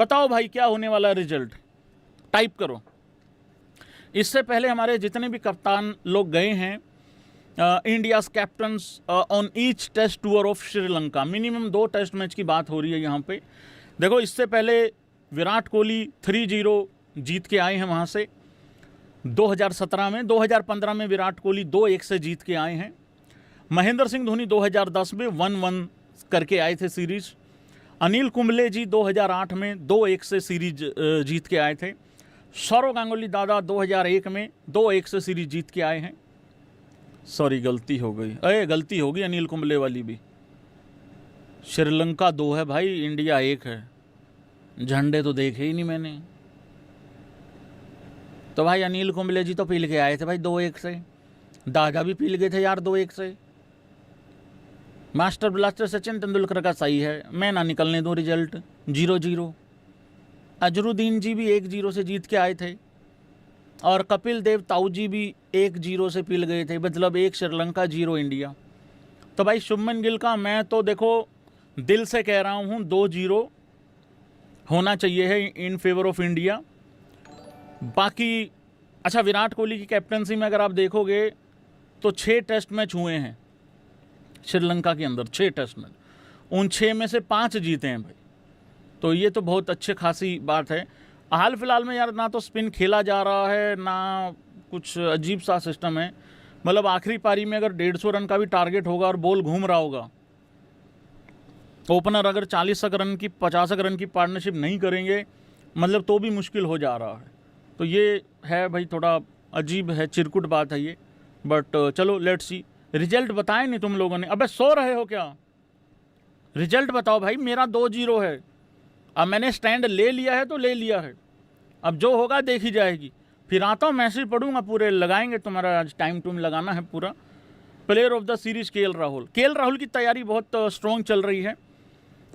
बताओ भाई क्या होने वाला रिजल्ट, टाइप करो। इससे पहले हमारे जितने भी कप्तान लोग गए हैं, India's captains on each test tour of Sri Lanka, minimum 2 test match की बात हो रही है यहाँ पे। देखो इससे पहले विराट कोहली 3-0 जीत के आए हैं वहाँ से 2017 में, 2015 में विराट कोहली 2-1 से जीत के आए हैं, महेंद्र सिंह धोनी 2010 में 1-1 करके आए थे सीरीज, अनिल कुंबले जी 2008 में 2-1 से सीरीज जीत के आए थे, सौरव गांगुली दादा 2001 में 2-1 से सीरीज जीत के आए हैं। सॉरी गलती हो गई, गलती होगी अनिल कुंबले वाली भी। श्रीलंका 2 है भाई, इंडिया 1 है। झंडे तो देखे ही नहीं मैंने। तो भाई अनिल कुंबले जी तो पील के आए थे भाई 2-1 से, दादा भी पील गए थे यार 2-1 से। मास्टर ब्लास्टर सचिन तेंदुलकर का सही है, मैं ना निकलने दूं रिजल्ट 0-0। अजरुद्दीन जी भी 1-0 से जीत के आए थे और कपिल देव ताऊ जी भी 1-0 से पील गए थे, मतलब 1 श्रीलंका 0 इंडिया। तो भाई शुभमन गिल का मैं तो देखो दिल से कह रहा हूँ 2-0 होना चाहिए है इन फेवर ऑफ इंडिया। बाकी अच्छा, विराट कोहली की कैप्टनसी में अगर आप देखोगे तो 6 टेस्ट मैच हुए हैं श्रीलंका के अंदर, 6 टेस्ट मैच, उन 6 में से 5 जीते हैं भाई। तो ये तो बहुत अच्छे खासी बात है। हाल फिलहाल में यार ना तो स्पिन खेला जा रहा है, ना कुछ अजीब सा सिस्टम है। मतलब आखिरी पारी में अगर 150 रन का भी टारगेट होगा और बॉल घूम रहा होगा, ओपनर अगर 40 रन की 50 रन की पार्टनरशिप नहीं करेंगे, मतलब तो भी मुश्किल हो जा रहा है। तो ये है भाई, थोड़ा अजीब है, चिरकुट बात है ये। बट चलो लेट्स सी। रिजल्ट बताए नहीं तुम लोगों ने, अबे सो रहे हो क्या? रिजल्ट बताओ भाई। मेरा 2-0 है। अब मैंने स्टैंड ले लिया है तो ले लिया है, अब जो होगा देखी जाएगी। फिर आता हूँ, मैसेज पढ़ूंगा, पूरे लगाएंगे तुम्हारा, आज टाइम टूम लगाना है पूरा। Player of the series KL Rahul. KL Rahul की तैयारी बहुत स्ट्रॉन्ग चल रही है।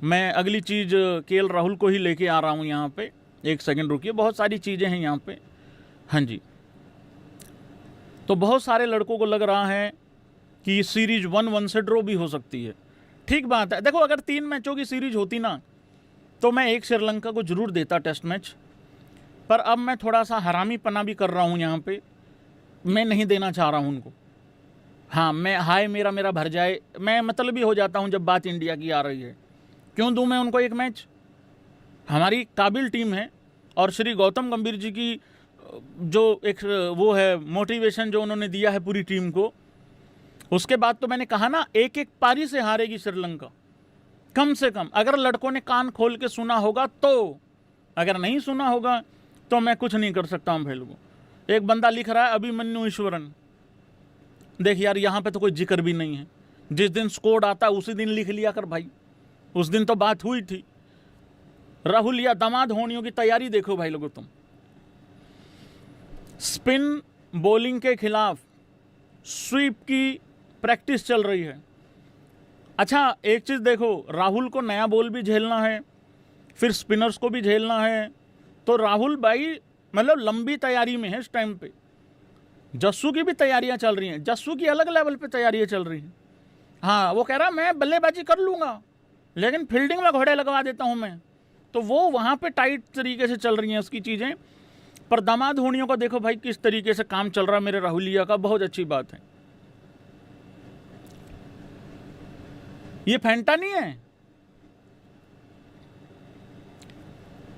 मैं अगली चीज़ केएल राहुल को ही लेके आ रहा हूँ यहाँ पे। एक सेकंड रुकिए, बहुत सारी चीज़ें हैं यहाँ पे। हाँ जी, तो बहुत सारे लड़कों को लग रहा है कि सीरीज 1-1 से ड्रॉ भी हो सकती है। ठीक बात है। देखो अगर 3 मैचों की सीरीज होती ना तो मैं 1 श्रीलंका को जरूर देता टेस्ट मैच, पर अब मैं थोड़ा सा हरामीपना भी कर रहा हूँ यहाँ पे, मैं नहीं देना चाह रहा हूँ उनको। हाँ, मैं हाय मेरा भर जाए, मैं मतलबी हो जाता हूँ जब बात इंडिया की आ रही है। क्यों दूँ मैं उनको 1 मैच? हमारी काबिल टीम है और श्री गौतम गंभीर जी की जो एक वो है मोटिवेशन जो उन्होंने दिया है पूरी टीम को, उसके बाद तो मैंने कहा ना 1-1 पारी से हारेगी श्रीलंका कम से कम। अगर लड़कों ने कान खोल के सुना होगा तो, अगर नहीं सुना होगा तो मैं कुछ नहीं कर सकता हूँ भाई लोगों। एक बंदा लिख रहा है अभिमन्यु ईश्वरन, देख यार यहाँ पे तो कोई जिक्र भी नहीं है। जिस दिन स्कोर आता है उसी दिन लिख लिया कर भाई, उस दिन तो बात हुई थी। राहुल या दामाद होनियों की तैयारी देखो भाई लोगों तुम। स्पिन बॉलिंग के खिलाफ स्वीप की प्रैक्टिस चल रही है। अच्छा एक चीज़ देखो, राहुल को नया बॉल भी झेलना है, फिर स्पिनर्स को भी झेलना है। तो राहुल भाई मतलब लंबी तैयारी में है इस टाइम पे। जस्सू की भी तैयारियां चल रही हैं, जस्सू की अलग लेवल पे तैयारियां चल रही हैं। हाँ, वो कह रहा मैं बल्लेबाजी कर लूँगा लेकिन फील्डिंग में घोड़े लगवा देता हूँ मैं। तो वो वहाँ पे टाइट तरीके से चल रही हैं उसकी चीज़ें। पर दामाद होनियों का देखो भाई किस तरीके से काम चल रहा है मेरे राहुलिया का, बहुत अच्छी बात है। ये फैंटा नहीं है,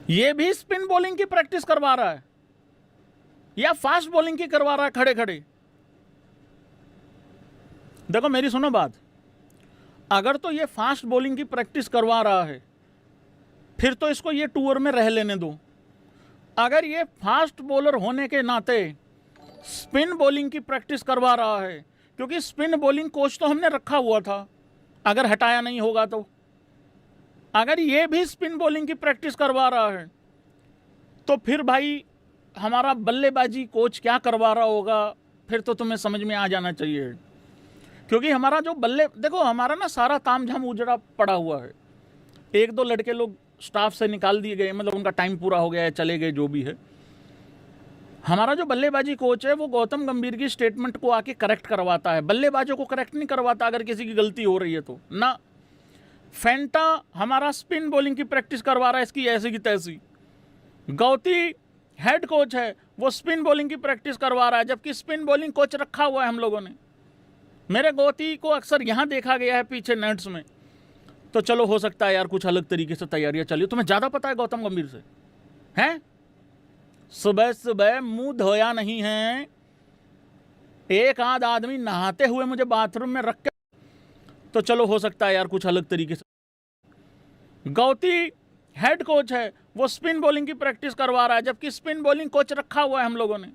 ये भी स्पिन बॉलिंग की प्रैक्टिस करवा रहा है या फास्ट बॉलिंग की करवा रहा है खड़े खड़े। देखो मेरी सुनो बात, अगर तो ये फास्ट बॉलिंग की प्रैक्टिस करवा रहा है फिर तो इसको ये टूर में रह लेने दो। अगर ये फास्ट बॉलर होने के नाते स्पिन बॉलिंग की प्रैक्टिस करवा रहा है, क्योंकि स्पिन बॉलिंग कोच तो हमने रखा हुआ था, अगर हटाया नहीं होगा तो, अगर ये भी स्पिन बॉलिंग की प्रैक्टिस करवा रहा है तो फिर भाई हमारा बल्लेबाजी कोच क्या करवा रहा होगा, फिर तो तुम्हें समझ में आ जाना चाहिए। क्योंकि हमारा जो देखो हमारा ना सारा तामझाम उजड़ा पड़ा हुआ है। 1-2 लड़के लोग स्टाफ से निकाल दिए गए, मतलब उनका टाइम पूरा हो गया है, चले गए, जो भी है। हमारा जो बल्लेबाजी कोच है वो गौतम गंभीर की स्टेटमेंट को आके करेक्ट करवाता है, बल्लेबाजों को करेक्ट नहीं करवाता अगर किसी की गलती हो रही है तो ना। फेंटा हमारा स्पिन बॉलिंग की प्रैक्टिस करवा रहा है, इसकी ऐसी की तैसी। गौती हेड कोच है, वो स्पिन बॉलिंग की प्रैक्टिस करवा रहा है, जबकि स्पिन बॉलिंग कोच रखा हुआ है हम लोगों ने। मेरे गौती को अक्सर यहाँ देखा गया है पीछे नेट्स में। तो चलो हो सकता है यार कुछ अलग तरीके से तैयारियां चली। तुम्हें ज़्यादा पता है गौतम गंभीर से, हैं? सुबह सुबह मुंह धोया नहीं है, एक आध आदमी नहाते हुए मुझे बाथरूम में रख के। तो चलो हो सकता है यार कुछ अलग तरीके से। गौती हेड कोच है, वो स्पिन बॉलिंग की प्रैक्टिस करवा रहा है, जबकि स्पिन बॉलिंग कोच रखा हुआ है हम लोगों ने।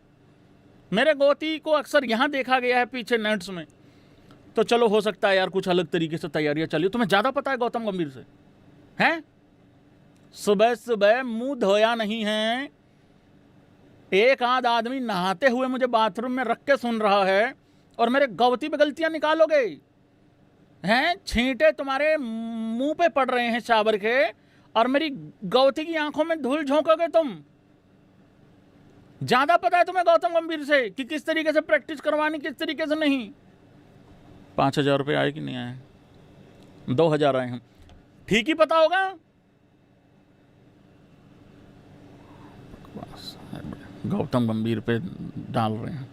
मेरे गौती को अक्सर यहाँ देखा गया है पीछे नेट्स में। तो चलो हो सकता है यार कुछ अलग तरीके से तैयारियां चली। तुम्हें ज़्यादा पता है गौतम गंभीर से, हैं? सुबह सुबह मुंह धोया नहीं है, एक आध आदमी नहाते हुए मुझे बाथरूम में रख के सुन रहा है, और मेरे गौती पे गलतियां निकालोगे, हैं? छींटे तुम्हारे मुंह पे पड़ रहे हैं शावर के, और मेरी गौती की आंखों में धूल झोंकोगे तुम। ज्यादा पता है तुम्हें गौतम गंभीर से कि किस तरीके से प्रैक्टिस करवानी, किस तरीके से नहीं। 5,000 रुपये आए कि नहीं आए? 2,000 आए हैं, ठीक ही पता होगा। गौतम गंभीर पे डाल रहे हैं।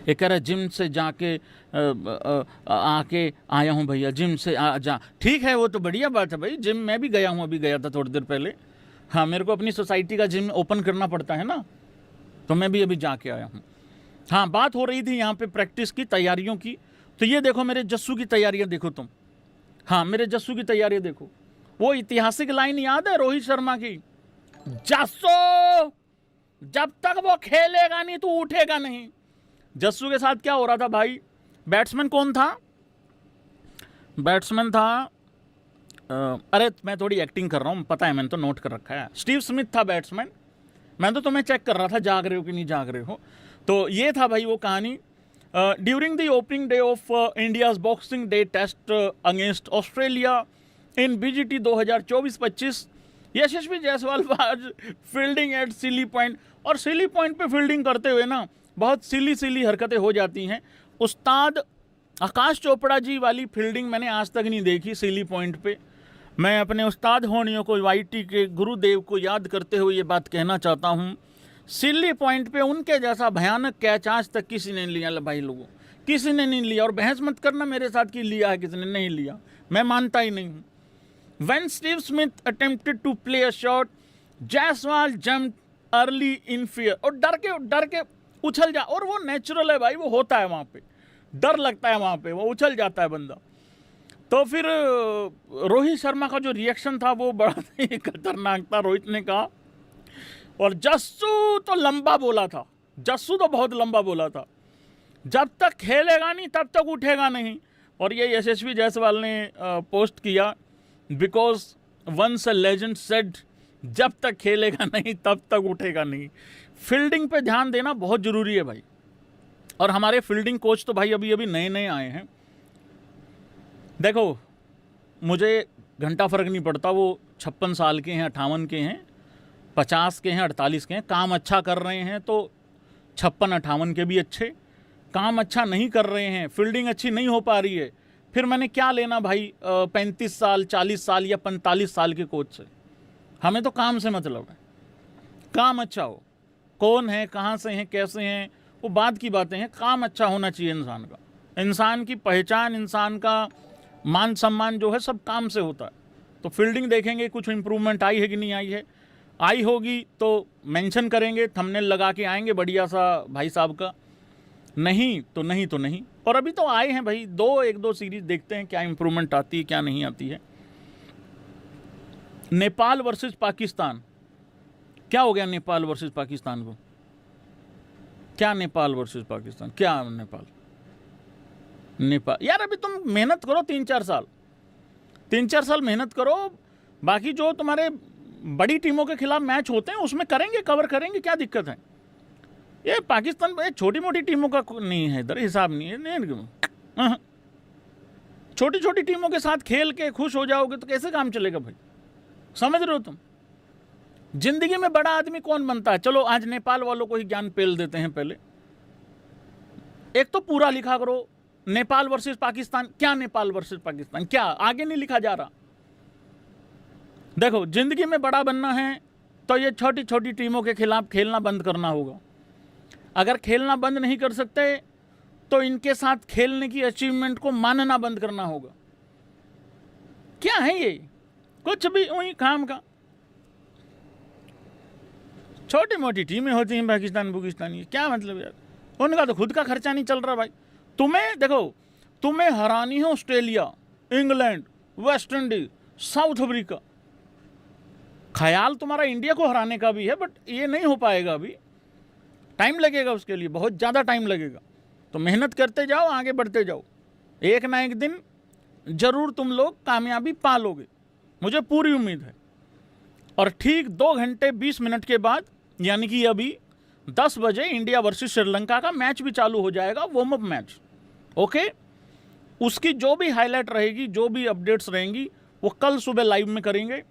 एक कह रहा है जिम से जाके आके आया हूँ भैया, जिम से जा। ठीक है, वो तो बढ़िया बात है भाई, जिम मैं भी गया हूँ, अभी गया था थोड़ी देर पहले। हाँ, मेरे को अपनी सोसाइटी का जिम ओपन करना पड़ता है ना, तो मैं भी अभी जाके आया हूँ। हाँ, बात हो रही थी यहाँ पे प्रैक्टिस की, तैयारियों की। तो ये देखो मेरे जस्सू की तैयारियाँ देखो तुम। हाँ, मेरे जस्सू की तैयारियाँ देखो। वो ऐतिहासिक लाइन याद है रोहित शर्मा की, जस्सू जब तक वो खेलेगा नहीं तू उठेगा नहीं। जस्सू के साथ क्या हो रहा था भाई? बैट्समैन कौन था? बैट्समैन था अरे मैं थोड़ी एक्टिंग कर रहा हूँ, पता है, मैंने तो नोट कर रखा है। स्टीव स्मिथ था बैट्समैन। मैं तो तुम्हें चेक कर रहा था जाग रहे हो कि नहीं जाग रहे हो। तो ये था भाई वो कहानी। During the opening day of India's boxing day test against Australia in BGT 2024-25, Yashasvi Jaiswal आज फील्डिंग एट सिली पॉइंट। और सिली पॉइंट पे फील्डिंग करते हुए ना बहुत सिली हरकतें हो जाती हैं। उस्ताद आकाश चोपड़ा जी वाली फील्डिंग मैंने आज तक नहीं देखी सिली पॉइंट पे। मैं अपने उस्ताद होनियों को, वाईटी के गुरुदेव को याद करते हुए ये बात कहना चाहता हूँ, सिली पॉइंट पे उनके जैसा भयानक कैच आज तक किसी ने लिया भाई लोगों, किसी ने नहीं लिया। और बहस मत करना मेरे साथ कि लिया है किसी ने, नहीं लिया, मैं मानता ही नहीं हूँ। When Steve Smith attempted to play a shot, Jaiswal jumped early in fear। और डर के उछल जा, और वो नेचुरल है भाई, वो होता है वहाँ पे, डर लगता है वहाँ पे, वो उछल जाता है बंदा। तो फिर रोहित शर्मा का जो रिएक्शन था वो बड़ा ही खतरनाक था। रोहित ने कहा, और जस्सू तो लंबा बोला था, जस्सू तो बहुत लंबा बोला था, जब तक खेलेगा नहीं तब तक उठेगा नहीं। और ये यशस्वी जायसवाल ने पोस्ट किया, because once a legend said, जब तक खेलेगा नहीं तब तक उठेगा नहीं। फील्डिंग पे ध्यान देना बहुत ज़रूरी है भाई। और हमारे फील्डिंग कोच तो भाई अभी नए आए हैं। देखो, मुझे घंटा फ़र्क नहीं पड़ता, वो 56 साल के हैं, 58 के हैं, 50 के हैं, 48 के हैं, काम अच्छा कर रहे हैं तो 56-58 के भी अच्छे। काम अच्छा नहीं कर रहे हैं, फील्डिंग अच्छी नहीं हो पा रही है, फिर मैंने क्या लेना भाई 35 साल, 40 साल या 45 साल के कोच से। हमें तो काम से मतलब है, काम अच्छा हो। कौन है, कहाँ से हैं, कैसे हैं, वो बात की बातें हैं। काम अच्छा होना चाहिए इंसान का। इंसान की पहचान, इंसान का मान सम्मान जो है सब काम से होता है। तो फील्डिंग देखेंगे कुछ इम्प्रूवमेंट आई है कि नहीं आई है, आई होगी तो मेंशन करेंगे, थंबनेल लगा के आएंगे बढ़िया सा भाई साहब का। नहीं तो नहीं। और अभी तो आए हैं भाई, एक दो सीरीज देखते हैं क्या इंप्रूवमेंट आती है क्या नहीं आती है। नेपाल वर्सेस पाकिस्तान, क्या हो गया नेपाल वर्सेस पाकिस्तान को? क्या नेपाल वर्सेस पाकिस्तान, क्या नेपाल यार, अभी तुम मेहनत करो 3-4 साल मेहनत करो। बाकी जो तुम्हारे बड़ी टीमों के खिलाफ मैच होते हैं उसमें करेंगे, कवर करेंगे, क्या दिक्कत है। ये पाकिस्तान में छोटी मोटी टीमों का नहीं है, इधर हिसाब नहीं है। छोटी छोटी टीमों के साथ खेल के खुश हो जाओगे तो कैसे काम चलेगा भाई, समझ रहे हो तुम? जिंदगी में बड़ा आदमी कौन बनता है? चलो आज नेपाल वालों को ही ज्ञान पेल देते हैं। पहले एक तो पूरा लिखा करो, नेपाल वर्सेस पाकिस्तान। क्या नेपाल वर्सेस पाकिस्तान, क्या आगे नहीं लिखा जा रहा? देखो, जिंदगी में बड़ा बनना है तो ये छोटी छोटी टीमों के खिलाफ खेलना बंद करना होगा। अगर खेलना बंद नहीं कर सकते तो इनके साथ खेलने की अचीवमेंट को मानना बंद करना होगा। क्या है ये, कुछ भी वही काम का। छोटी मोटी टीमें होती हैं पाकिस्तानी, क्या मतलब यार, उनका तो खुद का खर्चा नहीं चल रहा भाई। तुम्हें देखो, तुम्हें हरानी है Australia, England, West Indies, south Africa. ख्याल तुम्हारा इंडिया को हराने का भी है, बट ये नहीं हो पाएगा अभी, टाइम लगेगा उसके लिए, बहुत ज़्यादा टाइम लगेगा। तो मेहनत करते जाओ, आगे बढ़ते जाओ, एक ना एक दिन ज़रूर तुम लोग कामयाबी पा लोगे, मुझे पूरी उम्मीद है। और ठीक 2 घंटे 20 मिनट के बाद, यानी कि अभी 10 बजे इंडिया वर्सेस श्रीलंका का मैच भी चालू हो जाएगा, वार्म अप मैच। ओके, उसकी जो भी हाईलाइट रहेगी, जो भी अपडेट्स रहेंगी, वो कल सुबह लाइव में करेंगे।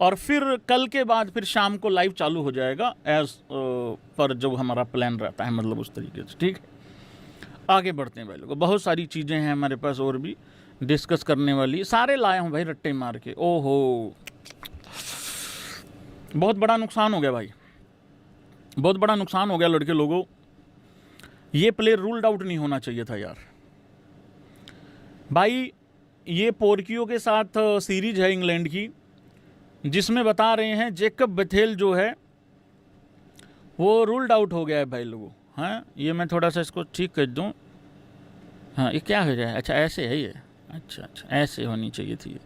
और फिर कल के बाद फिर शाम को लाइव चालू हो जाएगा एज पर जो हमारा प्लान रहता है, मतलब उस तरीके से। ठीक है, आगे बढ़ते हैं भाई लोग, बहुत सारी चीज़ें हैं हमारे पास और भी डिस्कस करने वाली। सारे लाए हूँ भाई रट्टे मार के। ओहो, बहुत बड़ा नुकसान हो गया भाई, बहुत बड़ा नुकसान हो गया लड़के लोगों। ये प्लेयर रूल्ड आउट नहीं होना चाहिए था यार भाई। ये पोर्कियो के साथ सीरीज है इंग्लैंड की, जिसमें बता रहे हैं जेकब बेथेल जो है वो रूल्ड आउट हो गया है भाई लोगों। हाँ, ये मैं थोड़ा सा इसको ठीक कर दूँ। हाँ, ये क्या हो जाए, अच्छा ऐसे है ये, अच्छा ऐसे होनी चाहिए थी ये,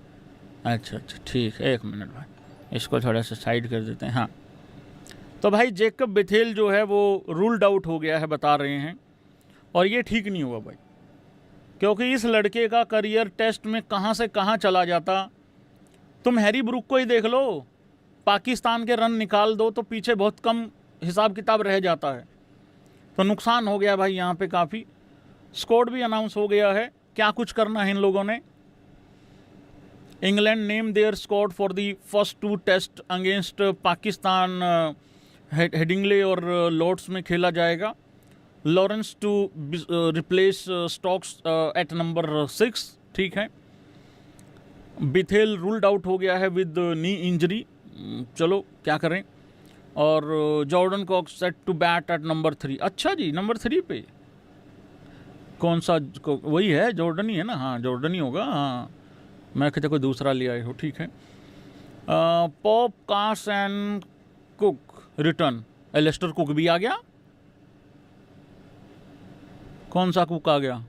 अच्छा ठीक है, 1 मिनट भाई, इसको थोड़ा सा साइड कर देते हैं। हाँ, तो भाई जेकब बेथेल जो है वो रूल्ड आउट हो गया है बता रहे हैं, और ये ठीक नहीं हुआ भाई, क्योंकि इस लड़के का करियर टेस्ट में कहाँ से कहाँ चला जाता। तुम हैरी ब्रूक को ही देख लो, पाकिस्तान के रन निकाल दो तो पीछे बहुत कम हिसाब किताब रह जाता है। तो नुकसान हो गया भाई यहाँ पे काफ़ी। स्कोर भी अनाउंस हो गया है, क्या कुछ करना है इन लोगों ने। England name their squad for the first 2 test against Pakistan, Headingley और लॉर्ड्स में खेला जाएगा। Lawrence to replace Stokes at number 6। ठीक है, बेथेल रूल्ड आउट हो गया है विद नी इंजरी, चलो क्या करें। और Jordan Cox set to bat at number 3। अच्छा जी, नंबर 3 पे कौन सा, वही है, जॉर्डन ही है ना। हाँ, जॉर्डन ही होगा। हाँ, मैं कहते कोई दूसरा ले आए हो। ठीक है, Pope Carse and Cook return. Alastair Cook भी आ गया। कौन सा कुक आ गया,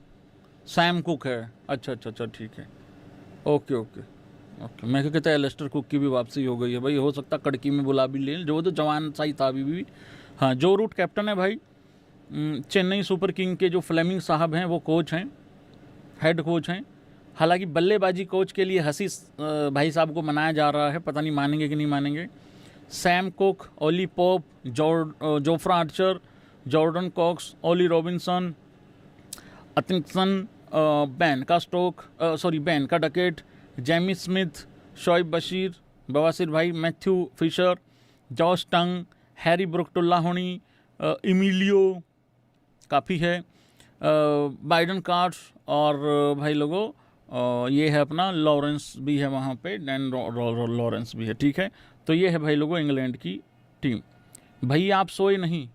सैम कुक है। अच्छा ठीक है, ओके। मैं क्या कहता है, एलिस्टर कुक की भी वापसी हो गई है भाई। हो सकता कड़की में बुला भी ले, जो तो जवान सा ही था अभी भी। हाँ, जो रूट कैप्टन है भाई, चेन्नई सुपर किंग के जो फ्लेमिंग साहब हैं वो कोच हैं, हेड कोच हैं। हालांकि बल्लेबाजी कोच के लिए हसीस भाई साहब को मनाया जा रहा है, पता नहीं मानेंगे कि नहीं मानेंगे। Sam Cook, Ollie Pope, Jofra Archer, Jordan Cox, Ollie Robinson, Atkinson, Ben का Duckett, Jamie Smith, Shoaib Bashir, बवासिर भाई, Matthew Fisher, Josh Tongue, Harry ब्रुकटुल्ला होनी, इमिलियो काफ़ी है, बाइडन कार्ड्स, और भाई लोगों ये है अपना लॉरेंस भी है वहाँ पे, डैन लॉरेंस भी है। ठीक है, तो ये है भाई लोगों इंग्लैंड की टीम। भाई आप सोए नहीं?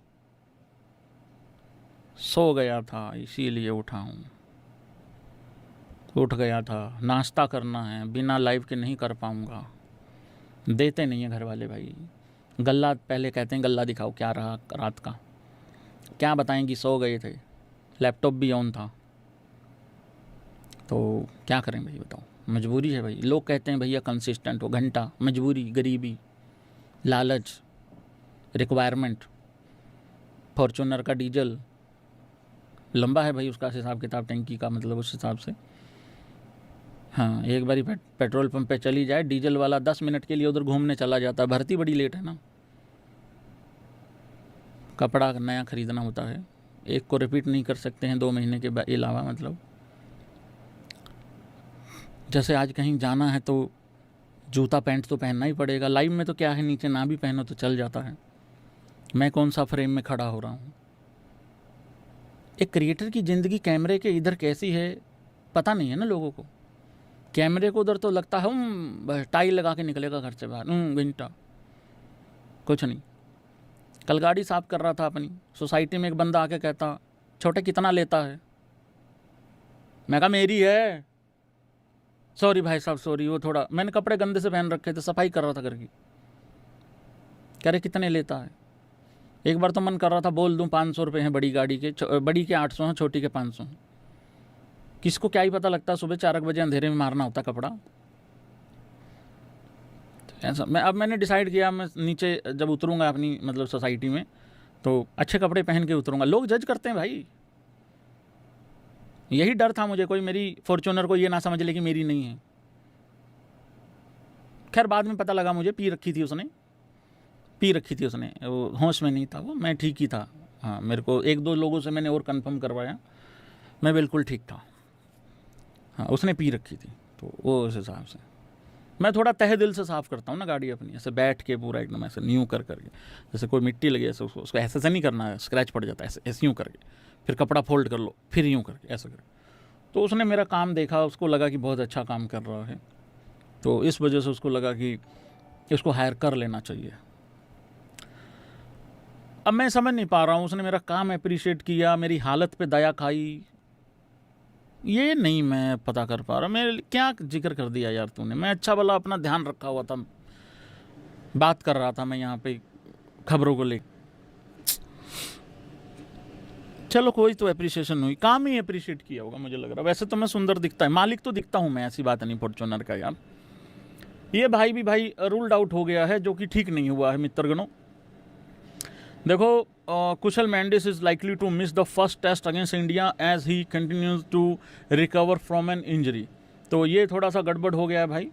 सो गया था इसीलिए उठा हूँ, उठ गया था। नाश्ता करना है, बिना लाइव के नहीं कर पाऊँगा, देते नहीं हैं घर वाले भाई। गल्ला पहले कहते हैं गल्ला दिखाओ क्या रहा रात का, क्या बताएंगी, सो गए थे, लैपटॉप भी ऑन था, तो क्या करें भाई बताओ, मजबूरी है भाई। लोग कहते हैं भैया कंसिस्टेंट हो, घंटा, मजबूरी, गरीबी, लालच, रिक्वायरमेंट। फॉर्चूनर का डीजल लंबा है भाई, उसका हिसाब किताब टैंकी का, मतलब उस हिसाब से। हाँ, एक बारी पेट्रोल पंप पे चली जाए डीजल वाला, 10 मिनट के लिए उधर घूमने चला जाता है। भर्ती बड़ी लेट है ना, कपड़ा नया ख़रीदना होता है, एक को रिपीट नहीं कर सकते हैं 2 महीने के अलावा। मतलब जैसे आज कहीं जाना है तो जूता पैंट तो पहनना ही पड़ेगा। लाइव में तो क्या है, नीचे ना भी पहनो तो चल जाता है। मैं कौन सा फ्रेम में खड़ा हो रहा हूँ। एक क्रिएटर की ज़िंदगी कैमरे के इधर कैसी है पता नहीं है ना लोगों को। कैमरे को उधर तो लगता है बस टाई लगा के निकलेगा घर से बाहर, घंटा कुछ नहीं। कल गाड़ी साफ कर रहा था अपनी, सोसाइटी में एक बंदा आके कहता, छोटे कितना लेता है? मैं कहा मेरी है। सॉरी भाई साहब सॉरी, वो थोड़ा मैंने कपड़े गंदे से पहन रखे थे, सफाई कर रहा था घर की। कह रहे कितने लेता है? एक बार तो मन कर रहा था बोल दूं 500 रुपये हैं बड़ी गाड़ी के, बड़ी के 800 हैं, छोटी के 500 हैं। किसको क्या ही पता लगता, सुबह 4 बजे अंधेरे में मारना होता कपड़ा। ऐसा मैंने डिसाइड किया, मैं नीचे जब उतरूँगा अपनी मतलब सोसाइटी में तो अच्छे कपड़े पहन के उतरूँगा। लोग जज करते हैं भाई, यही डर था मुझे, कोई मेरी फॉर्च्यूनर को ये ना समझ ले कि मेरी नहीं है। खैर बाद में पता लगा मुझे पी रखी थी उसने, वो होश में नहीं था वो, मैं ठीक ही था। हाँ, मेरे को 1-2 लोगों से मैंने और कंफर्म करवाया, मैं बिल्कुल ठीक था। हाँ, उसने पी रखी थी, तो वो उस हिसाब से मैं थोड़ा तहे दिल से साफ़ करता हूँ ना गाड़ी अपनी, ऐसे बैठ के पूरा एकदम ऐसे न्यू करके, जैसे कोई मिट्टी लगी ऐसे उसको ऐसे नहीं करना है, स्क्रैच पड़ जाता है, ऐसे यूँ करके, फिर कपड़ा फोल्ड कर लो, फिर यूँ करके ऐसा कर। तो उसने मेरा काम देखा, उसको लगा कि बहुत अच्छा काम कर रहा है, तो इस वजह से उसको लगा कि इसको हायर कर लेना चाहिए। अब मैं समझ नहीं पा रहा हूँ, उसने मेरा काम अप्रिशिएट किया, मेरी हालत पे दया खाई, ये नहीं मैं पता कर पा रहा। मैं क्या जिक्र कर दिया यार तूने, मैं अच्छा भला अपना ध्यान रखा हुआ था, बात कर रहा था मैं यहाँ पे खबरों को लेकर। चलो कोई तो अप्रिशिएशन हुई, काम ही अप्रिशिएट किया होगा मुझे लग रहा। वैसे तो मैं सुंदर दिखता है, मालिक तो दिखता हूँ मैं, ऐसी बात नहीं फॉर्च्यूनर का यार। ये भाई भी भाई रूल्ड आउट हो गया है, जो कि ठीक नहीं हुआ है मित्रगणों। देखो Kusal Mendis is likely to miss the first test against India as he continues to recover from an injury. तो ये थोड़ा सा गड़बड़ हो गया है भाई।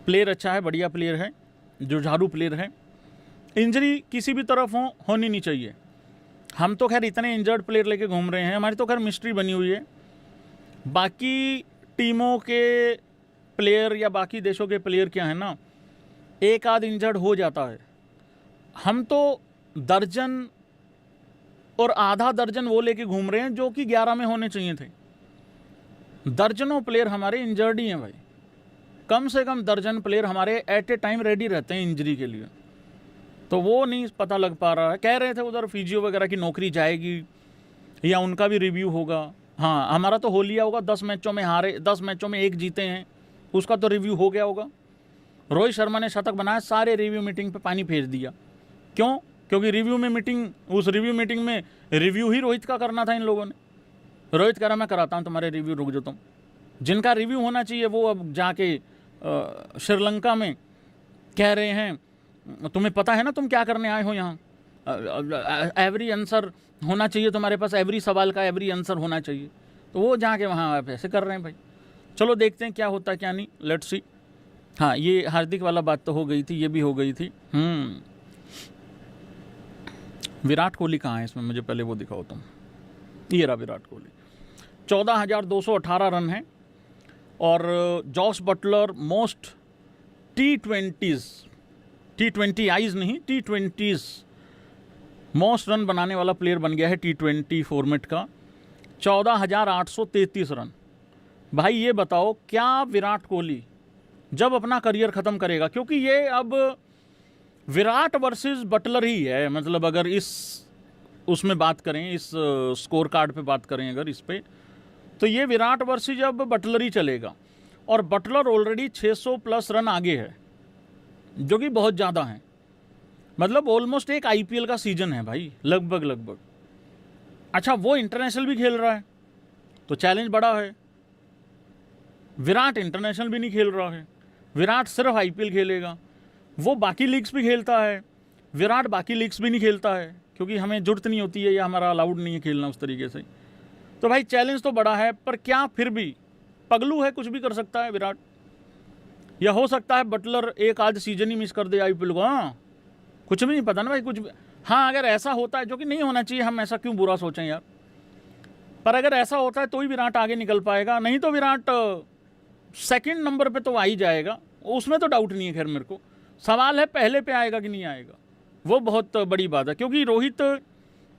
प्लेयर अच्छा है, बढ़िया प्लेयर है, जुझारू प्लेयर है, इंजरी किसी भी तरफ होनी नहीं चाहिए। हम तो खैर इतने इंजर्ड प्लेयर लेके घूम रहे हैं, हमारी तो खैर मिस्ट्री बनी हुई है। बाकी टीमों के प्लेयर या बाकी देशों के प्लेयर क्या है ना, एक आध इंजर्ड हो जाता है, हम तो दर्जन और आधा दर्जन वो लेके घूम रहे हैं जो कि 11 में होने चाहिए थे। दर्जनों प्लेयर हमारे इंजर्ड ही हैं भाई, कम से कम दर्जन प्लेयर हमारे एट ए टाइम रेडी रहते हैं इंजरी के लिए। तो वो नहीं पता लग पा रहा है। कह रहे थे उधर फिजियो वगैरह की नौकरी जाएगी या उनका भी रिव्यू होगा। हाँ, हमारा तो हो लिया होगा, 10 मैचों में हारे, 10 मैचों में 1 जीते हैं, उसका तो रिव्यू हो गया होगा। रोहित शर्मा ने शतक बनाया, सारे रिव्यू मीटिंग पे पानी फेर दिया। क्यों? क्योंकि रिव्यू में मीटिंग, उस रिव्यू मीटिंग में रिव्यू ही रोहित का करना था इन लोगों ने। रोहित कह रहा मैं कराता हूँ तुम्हारे रिव्यू, रुक जाता हूँ। जिनका रिव्यू होना चाहिए वो अब जाके श्रीलंका में कह रहे हैं तुम्हें पता है ना तुम क्या करने आए हो यहाँ, एवरी आंसर होना चाहिए तुम्हारे पास, एवरी सवाल का एवरी आंसर होना चाहिए। तो वो जाके वहाँ आप ऐसे कर रहे हैं भाई। चलो देखते हैं क्या होता है क्या नहीं, लेट्स सी। हाँ, ये हार्दिक वाला बात तो हो गई थी, ये भी हो गई थी। विराट कोहली कहाँ है इसमें, मुझे पहले वो दिखाओ तुम। ये रहा विराट कोहली, 14,218 रन हैं। और Jos Buttler most T20 eyes नहीं, T20 मोस्ट रन बनाने वाला प्लेयर बन गया है T20 फॉर्मेट का, 14,833 रन। भाई ये बताओ क्या विराट कोहली जब अपना करियर ख़त्म करेगा, क्योंकि ये अब विराट वर्सेस बटलर ही है, मतलब अगर इस उसमें बात करें, इस स्कोर कार्ड पे बात करें अगर इस पे, तो ये विराट वर्सेस अब बटलर ही चलेगा। और बटलर ऑलरेडी 600 प्लस रन आगे है, जो कि बहुत ज़्यादा है, मतलब ऑलमोस्ट एक आईपीएल का सीजन है भाई, लगभग। अच्छा, वो इंटरनेशनल भी खेल रहा है तो चैलेंज बड़ा है। विराट इंटरनेशनल भी नहीं खेल रहा है, विराट सिर्फ आईपीएल खेलेगा। वो बाकी लीग्स भी खेलता है, विराट बाकी लीग्स भी नहीं खेलता है, क्योंकि हमें ज़रूरत नहीं होती है या हमारा अलाउड नहीं है खेलना उस तरीके से। तो भाई चैलेंज तो बड़ा है, पर क्या फिर भी पगलू है, कुछ भी कर सकता है विराट। या हो सकता है बटलर एक आध सीजन ही मिस कर दे आईपीएल को। हाँ, कुछ भी नहीं पता ना भाई, कुछ भी। हाँ, अगर ऐसा होता है, जो कि नहीं होना चाहिए, हम ऐसा क्यों बुरा सोचें यार, पर अगर ऐसा होता है तो ही विराट आगे निकल पाएगा, नहीं तो विराट सेकंड नंबर पे तो आ ही जाएगा, उसमें तो डाउट नहीं है। खैर मेरे को सवाल है पहले पे आएगा कि नहीं आएगा, वो बहुत बड़ी बात है। क्योंकि रोहित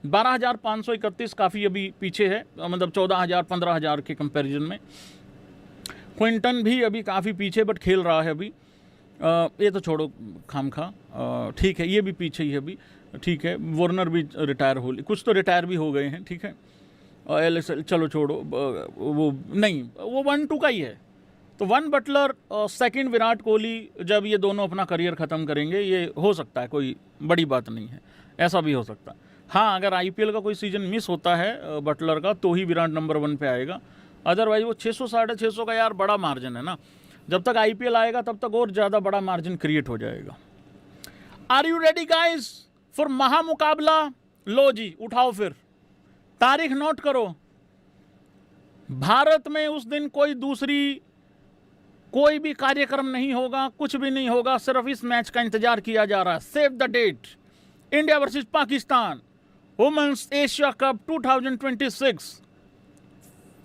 12,531 काफ़ी अभी पीछे है, मतलब 14,000 15,000 के कंपैरिजन में। क्विंटन भी अभी काफ़ी पीछे बट खेल रहा है अभी। ये तो छोड़ो खामखा, ठीक है, ये भी पीछे ही है अभी, ठीक है। वार्नर भी रिटायर हो, कुछ तो रिटायर भी हो गए हैं, ठीक है। LSL चलो छोड़ो, वो नहीं, वो 1-2 का ही है। तो 1 बटलर सेकंड विराट कोहली, जब ये दोनों अपना करियर ख़त्म करेंगे, ये हो सकता है, कोई बड़ी बात नहीं है, ऐसा भी हो सकता है। हाँ, अगर IPL का कोई सीज़न मिस होता है बटलर का, तो ही विराट नंबर 1 पे आएगा, अदरवाइज वो 600 650 का यार बड़ा मार्जिन है ना। जब तक IPL आएगा तब तक और ज़्यादा बड़ा मार्जिन क्रिएट हो जाएगा। Are you ready guys for महामुकाबला? लो जी, उठाओ फिर तारीख नोट करो। भारत में उस दिन कोई भी कार्यक्रम नहीं होगा, कुछ भी नहीं होगा, सिर्फ इस मैच का इंतजार किया जा रहा है। Save the date, India versus Pakistan, women's Asia Cup 2026,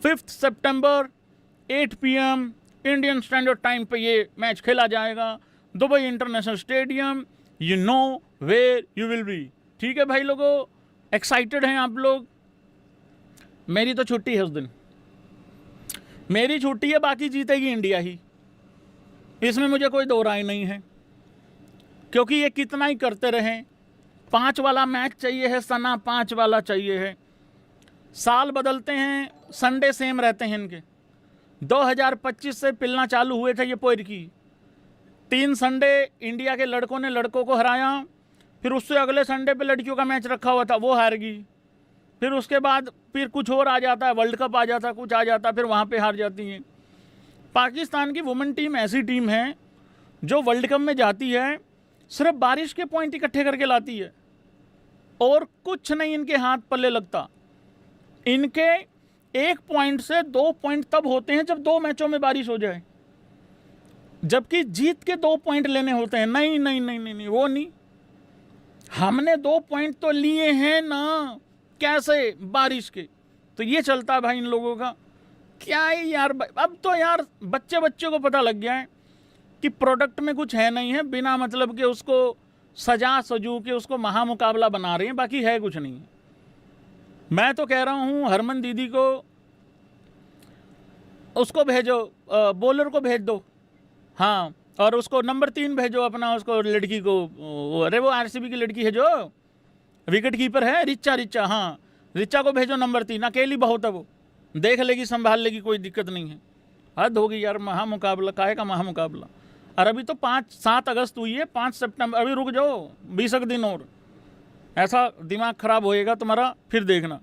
5 सितंबर 8 PM इंडियन स्टैंडर्ड टाइम पे ये मैच खेला जाएगा, Dubai international stadium. You know where you will be. ठीक है भाई लोगों, एक्साइटेड हैं आप लोग? मेरी तो छुट्टी है उस दिन, मेरी छुट्टी है, बाकी जीतेगी इंडिया ही, इसमें मुझे कोई दो राय नहीं है। क्योंकि ये कितना ही करते रहें, 5 वाला मैच चाहिए है सना, 5 वाला चाहिए है। साल बदलते हैं, संडे सेम रहते हैं इनके। 2025 से पिलना चालू हुए थे ये पोर की। 3 संडे इंडिया के लड़कों ने लड़कों को हराया, फिर उससे अगले संडे पे लड़कियों का मैच रखा हुआ था, वो हार गई। फिर उसके बाद फिर कुछ और आ जाता है, वर्ल्ड कप आ जाता है, कुछ आ जाता है, फिर वहाँ पे हार जाती हैं। पाकिस्तान की वुमेन टीम ऐसी टीम है जो वर्ल्ड कप में जाती है, सिर्फ बारिश के पॉइंट इकट्ठे करके लाती है, और कुछ नहीं इनके हाथ पल्ले लगता। इनके 1 पॉइंट से 2 पॉइंट तब होते हैं जब 2 मैचों में बारिश हो जाए, जबकि जीत के 2 पॉइंट लेने होते हैं। नहीं नहीं नहीं नहीं, नहीं वो नहीं, हमने 2 पॉइंट तो लिए हैं ना, कैसे? बारिश के। तो ये चलता है भाई इन लोगों का। क्या है यार, अब तो यार बच्चे को पता लग गया है कि प्रोडक्ट में कुछ है नहीं है, बिना मतलब के उसको सजा सजू के उसको महामुकाबला बना रहे हैं, बाकी है कुछ नहीं है। मैं तो कह रहा हूँ हरमन दीदी को, उसको भेजो, बॉलर को भेज दो, हाँ, और उसको नंबर 3 भेजो अपना, उसको लड़की को, अरे वो RCB की लड़की है जो विकेट कीपर है, रिचा, हाँ, रिचा को भेजो नंबर 3। अकेली बहुत है वो, देख लेगी, संभाल लेगी, कोई दिक्कत नहीं है। हद होगी यार, महामुकाबला काहे का महामुकाबला? और अभी तो 7 अगस्त हुई है, 5 सितंबर, अभी रुक जाओ 20 दिन और, ऐसा दिमाग खराब होएगा तुम्हारा, फिर देखना।